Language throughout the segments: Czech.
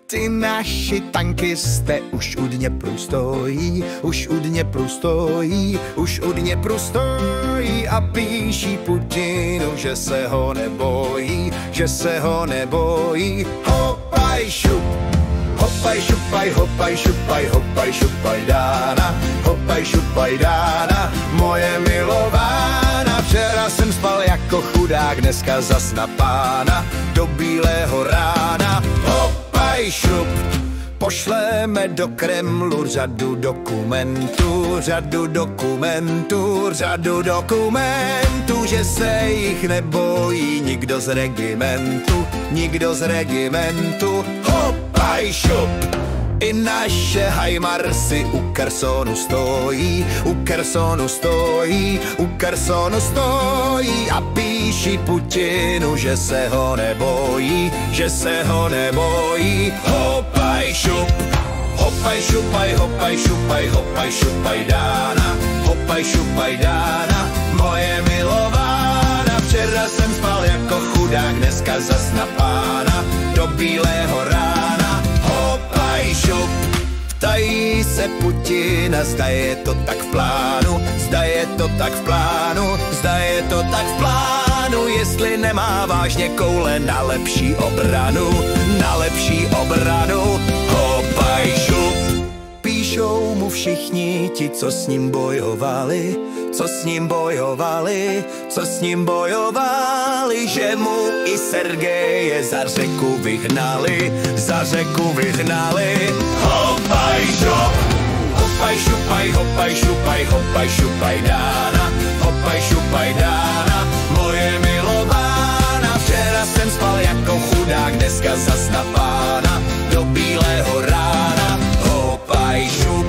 Ty naši tankisté už u Dněpru stojí, už u Dněpru stojí, už u Dněpru stojí a píší Putinu, že se ho nebojí, že se ho nebojí. Hopaj šup, hopaj šupaj, hopaj šupaj, hopaj šupaj dána, hopaj šupaj dána, moje milována. Včera jsem spal jako chudák, dneska zas na pána, do bílého rána. Hopaj šup, pošleme do Kremlu řadu dokumentů, řadu dokumentů, řadu dokumentů, že se jich nebojí nikdo z regimentu, nikdo z regimentu. Hopaj šup, i naše hajmarsy u Kersonu stojí, u Kersonu stojí, u Kersonu stojí a píší Putinu, že se ho nebojí, že se ho nebojí. Hopaj šup, hopaj šupaj, hopaj šupaj, hopaj šupaj dána, hopaj šupaj dána, moje milována. Včera jsem spal jako chudák, dneska zas na pána, do bílého rána. Hopaj šup, ptají se Putina, zda je to tak v plánu, zda je to tak v plánu, zda je to tak v plánu, jestli nemá vážně koule na lepší obranu, na lepší obranu. Hopaj šup, píšou mu všichni ti, co s ním bojovali, co s ním bojovali, co s ním bojovali, že mu i Sergeje za řeku vyhnali, za řeku vyhnali. Hopaj šup, hopaj šupaj, hopaj šupaj, hopaj šupaj dána, hopaj šupaj dána, moje milována. Včera jsem spal jako chudák, dneska zas na pána, do bílého rána. Hopaj šup,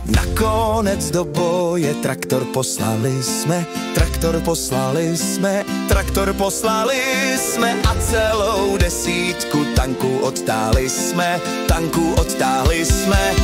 nakonec do boje traktor poslali jsme, traktor poslali jsme, traktor poslali jsme a celou desítku tanků odtáhli jsme, tanků odtáhli jsme.